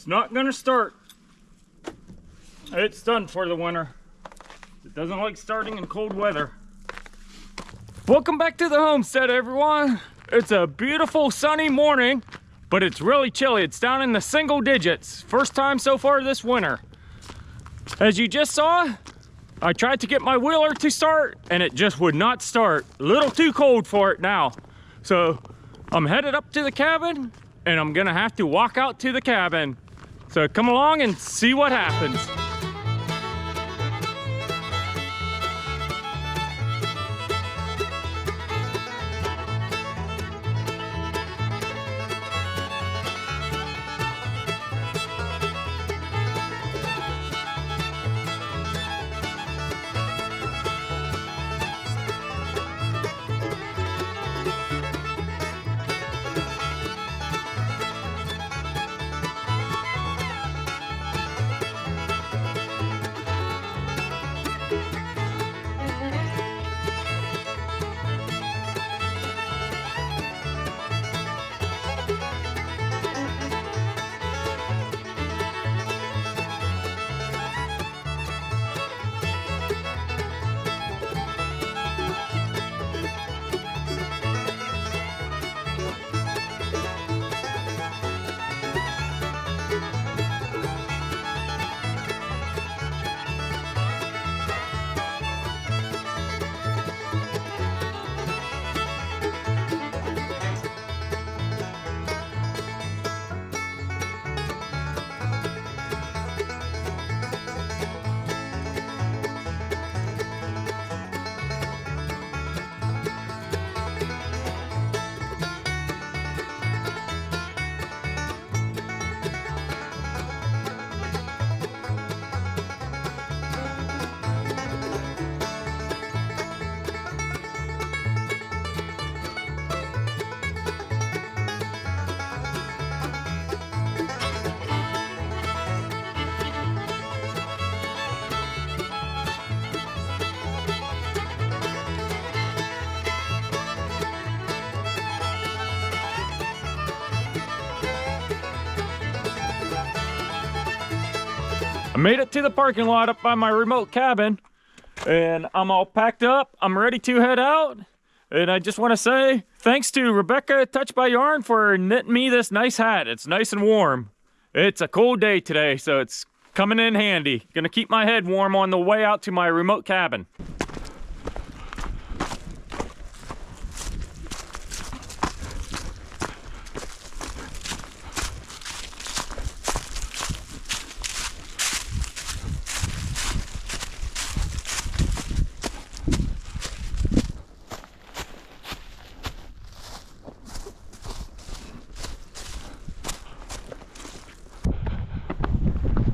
It's not gonna start. It's done for the winter. It doesn't like starting in cold weather. Welcome back to the homestead, everyone. It's a beautiful sunny morning, but it's really chilly. It's down in the single digits. First time so far this winter. As you just saw, I tried to get my wheeler to start and it just would not start. A little too cold for it now. So I'm headed up to the cabin and I'm gonna have to walk out to the cabin. So come along and see what happens. I made it to the parking lot up by my remote cabin and I'm all packed up. I'm ready to head out. And I just want to say thanks to Rebecca at Touch by Yarn for knitting me this nice hat. It's nice and warm. It's a cold day today, so it's coming in handy. Gonna keep my head warm on the way out to my remote cabin.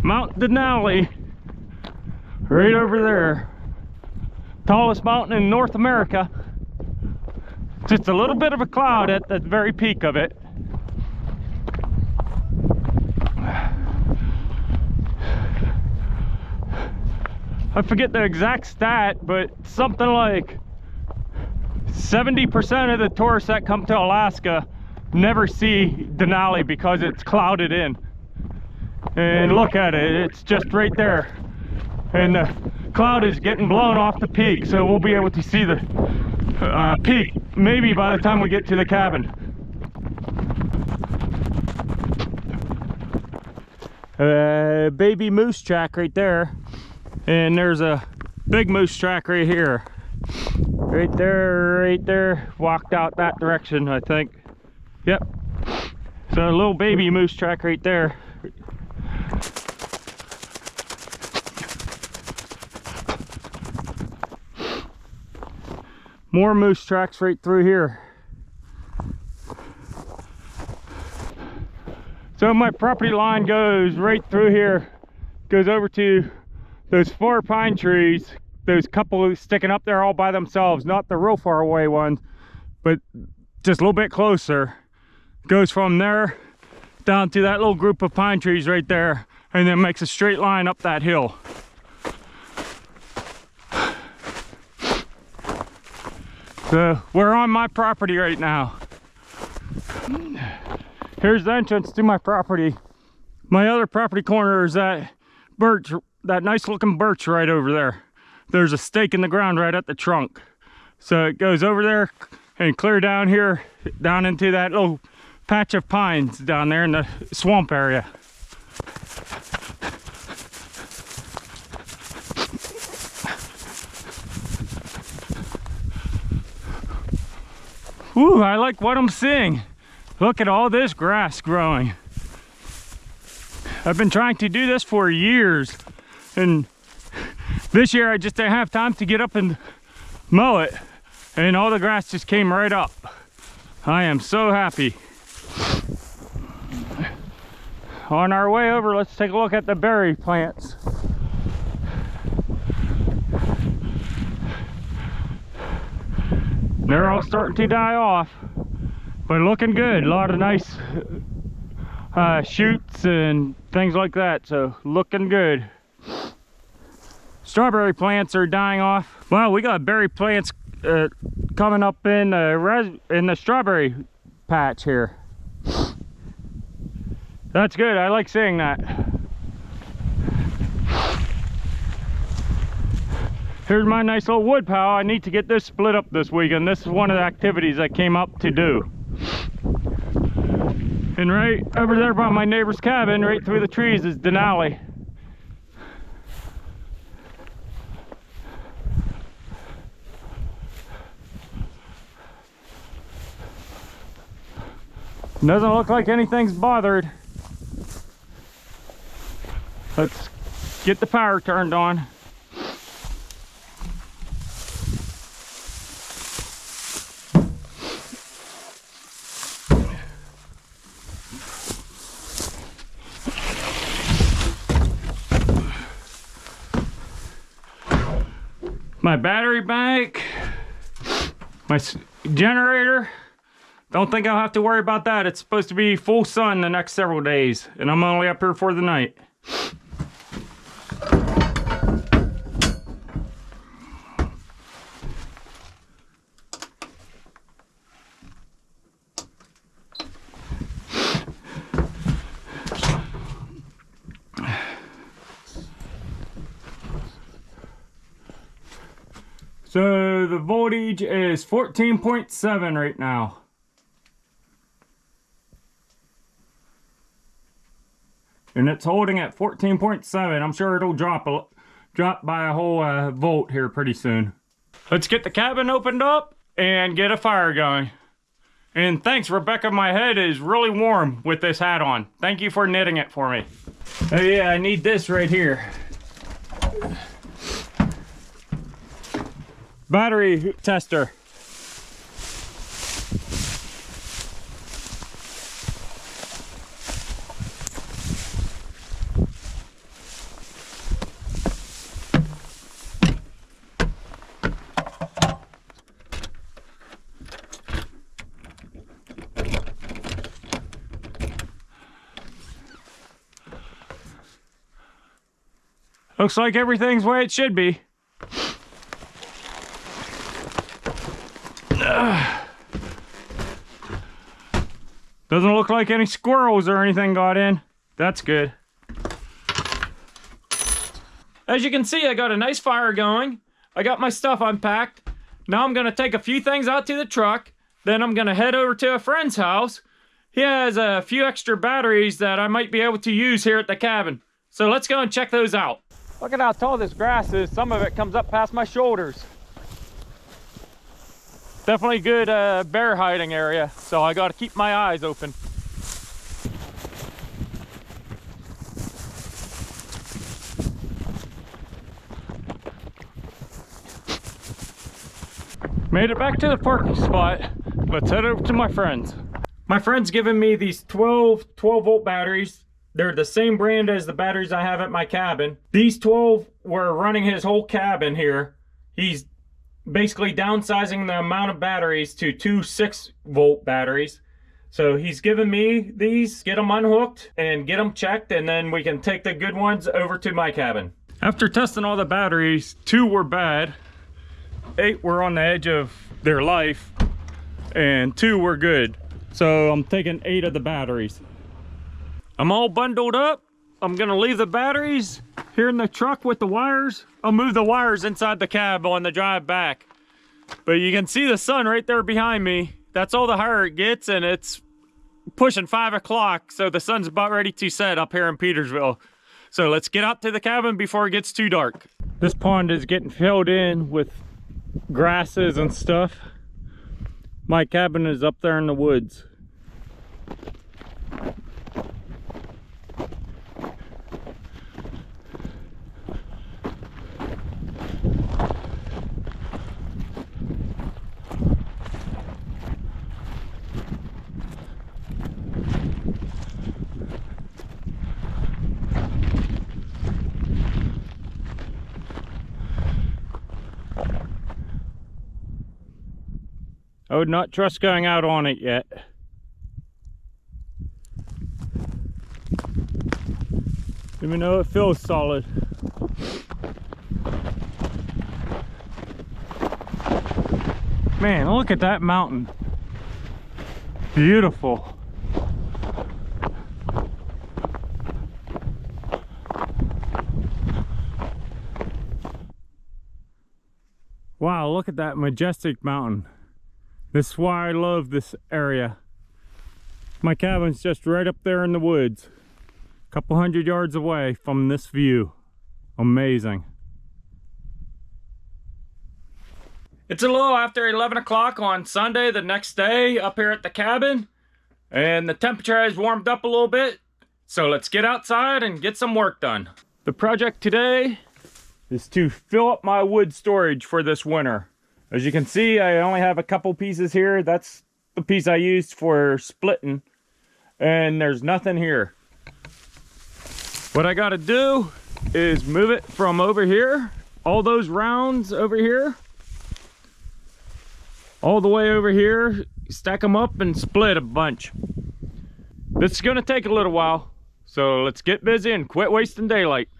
Mount Denali, right over there. Tallest mountain in North America. Just a little bit of a cloud at the very peak of it. I forget the exact stat, but something like 70% of the tourists that come to Alaska never see Denali because it's clouded in. And look at it, it's just right there. And the cloud is getting blown off the peak, so we'll be able to see the peak maybe by the time we get to the cabin. Baby moose track right there. And there's a big moose track right here. Right there, walked out that direction, I think. Yep. So a little baby moose track right there. More moose tracks right through here. So my property line goes right through here, goes over to those 4 pine trees, those couple sticking up there all by themselves, not the real far away ones, but just a little bit closer. Goes from there down to that little group of pine trees right there, and then makes a straight line up that hill. So we're on my property right now. Here's the entrance to my property. My other property corner is that birch, that nice looking birch right over there. There's a stake in the ground right at the trunk. So it goes over there and clear down here, down into that little patch of pines down there in the swamp area. Ooh, I like what I'm seeing. Look at all this grass growing. I've been trying to do this for years, and this year I just didn't have time to get up and mow it, and all the grass just came right up. I am so happy. On our way over, let's take a look at the berry plants. They're all starting to die off, but looking good. A lot of nice shoots and things like that, so looking good. Strawberry plants are dying off. Wow, we got berry plants coming up in the strawberry patch here. That's good. I like seeing that. Here's my nice little wood pile. I need to get this split up this weekend. This is one of the activities I came up to do. And right over there by my neighbor's cabin, right through the trees, is Denali. Doesn't look like anything's bothered. Let's get the power turned on. My battery bank, my generator. Don't think I'll have to worry about that. It's supposed to be full sun the next several days, and I'm only up here for the night. So the voltage is 14.7 right now. And it's holding at 14.7. I'm sure it'll drop by a whole volt here pretty soon. Let's get the cabin opened up and get a fire going. And thanks, Rebecca. My head is really warm with this hat on. Thank you for knitting it for me. Oh yeah, I need this right here. Battery tester. Looks like everything's the way it should be. Doesn't look like any squirrels or anything got in. That's good. As you can see, I got a nice fire going. I got my stuff unpacked. Now I'm gonna take a few things out to the truck. Then I'm gonna head over to a friend's house. He has a few extra batteries that I might be able to use here at the cabin. So let's go and check those out. Look at how tall this grass is. Some of it comes up past my shoulders. Definitely good bear hiding area, so I gotta keep my eyes open. Made it back to the parking spot. Let's head over to my friend's. My friend's given me these 12 volt batteries. They're the same brand as the batteries I have at my cabin. These 12 were running his whole cabin here. He's basically downsizing the amount of batteries to 2 6-volt batteries. So he's given me these, get them unhooked and get them checked, and then we can take the good ones over to my cabin. After testing all the batteries, 2 were bad, 8 were on the edge of their life, and 2 were good. So I'm taking 8 of the batteries. I'm all bundled up. I'm gonna leave the batteries here in the truck with the wires. I'll move the wires inside the cab on the drive back. But you can see the sun right there behind me. That's all the higher it gets, and it's pushing 5 o'clock, so the sun's about ready to set up here in Petersville. So let's get out to the cabin before it gets too dark. This pond is getting filled in with grasses and stuff. My cabin is up there in the woods. I would not trust going out on it yet. Even though it feels solid. Man, look at that mountain. Beautiful. Wow, look at that majestic mountain. This is why I love this area. My cabin's just right up there in the woods, a couple 100 yards away from this view. Amazing. It's a little after 11 o'clock on Sunday, the next day, up here at the cabin, and the temperature has warmed up a little bit, so let's get outside and get some work done. The project today is to fill up my wood storage for this winter. As you can see, I only have a couple pieces here. That's the piece I used for splitting. And there's nothing here. What I gotta do is move it from over here, all those rounds over here, all the way over here, stack them up and split a bunch. This is gonna take a little while, so let's get busy and quit wasting daylight.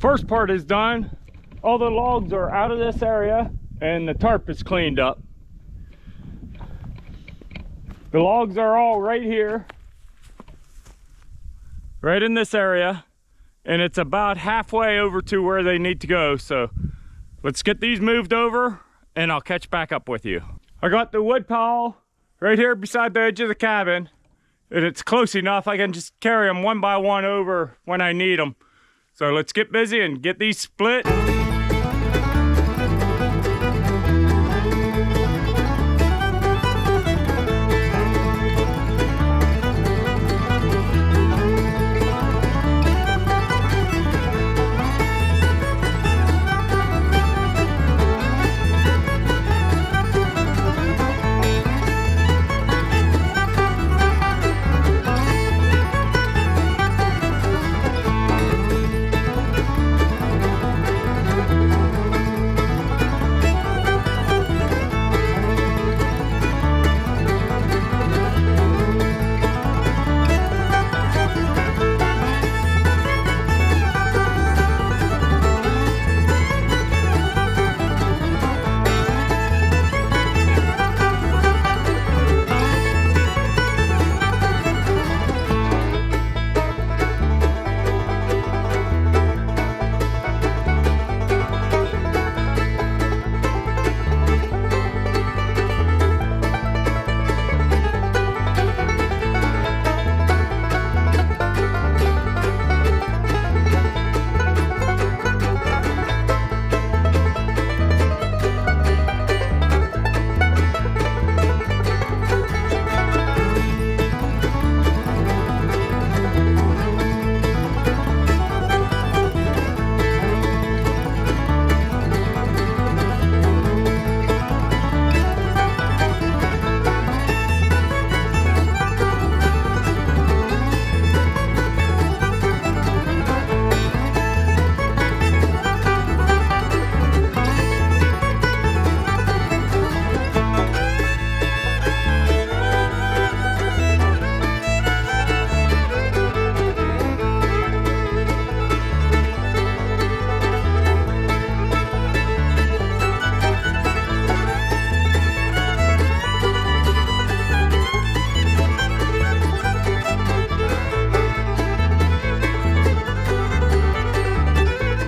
First part is done. All the logs are out of this area and the tarp is cleaned up. The logs are all right here, right in this area, and it's about halfway over to where they need to go. So let's get these moved over and I'll catch back up with you. I got the wood pile right here beside the edge of the cabin, and it's close enough I can just carry them one by one over when I need them. So let's get busy and get these split.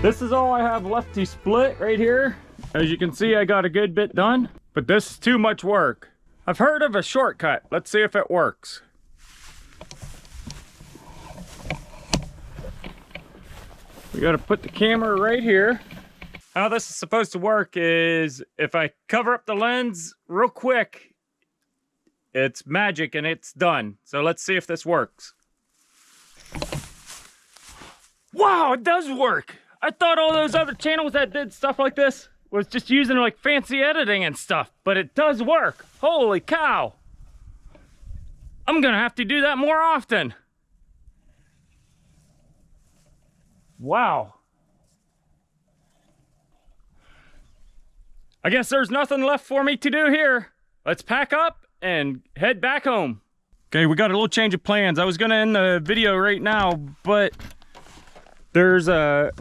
This is all I have left to split right here. As you can see, I got a good bit done, but this is too much work. I've heard of a shortcut. Let's see if it works. We gotta put the camera right here. How this is supposed to work is if I cover up the lens real quick, it's magic and it's done. So let's see if this works. Wow, it does work. I thought all those other channels that did stuff like this was just using like fancy editing and stuff, but it does work. Holy cow. I'm gonna have to do that more often. Wow. I guess there's nothing left for me to do here. Let's pack up and head back home. Okay, we got a little change of plans. I was gonna end the video right now, but there's a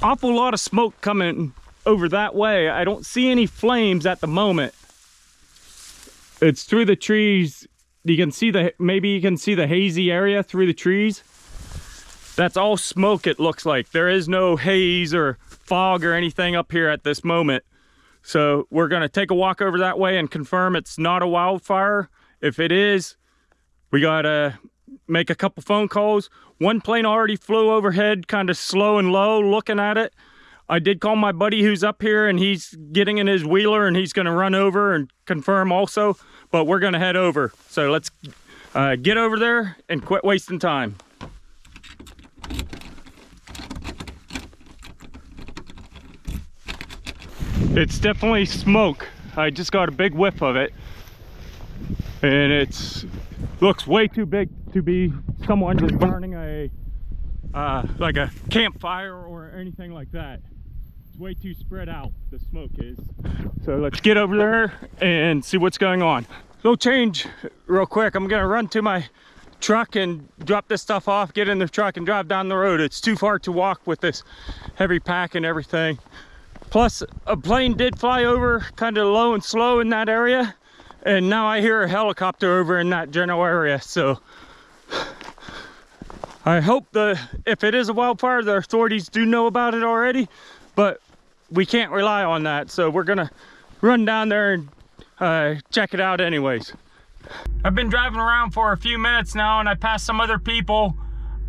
awful lot of smoke coming over that way. I don't see any flames at the moment. It's through the trees. You can see maybe you can see the hazy area through the trees. That's all smoke, it looks like. There is no haze or fog or anything up here at this moment. So we're gonna take a walk over that way and confirm it's not a wildfire. If it is, we gotta make a couple phone calls. One plane already flew overhead, kind of slow and low, looking at it. I did call my buddy who's up here, and he's getting in his wheeler, and he's gonna run over and confirm also, but we're gonna head over. So let's get over there and quit wasting time. It's definitely smoke. I just got a big whiff of it, and it's looks way too big to be someone just burning a like a campfire or anything like that. It's way too spread out, the smoke is. So let's get over there and see what's going on. So change real quick. I'm gonna run to my truck and drop this stuff off, get in the truck and drive down the road. It's too far to walk with this heavy pack and everything. Plus, a plane did fly over kind of low and slow in that area, and now I hear a helicopter over in that general area. So I hope if it is a wildfire, the authorities do know about it already, but we can't rely on that. So we're gonna run down there and check it out anyways. I've been driving around for a few minutes now, and I passed some other people.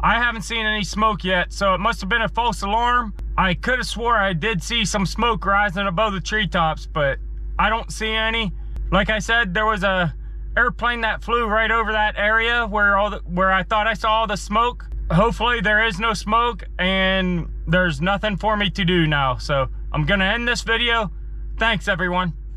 I haven't seen any smoke yet, so it must have been a false alarm. I could have swore I did see some smoke rising above the treetops, but I don't see any. Like I said, there was a airplane that flew right over that area where I thought I saw all the smoke. Hopefully there is no smoke and there's nothing for me to do now. So I'm gonna end this video. Thanks everyone.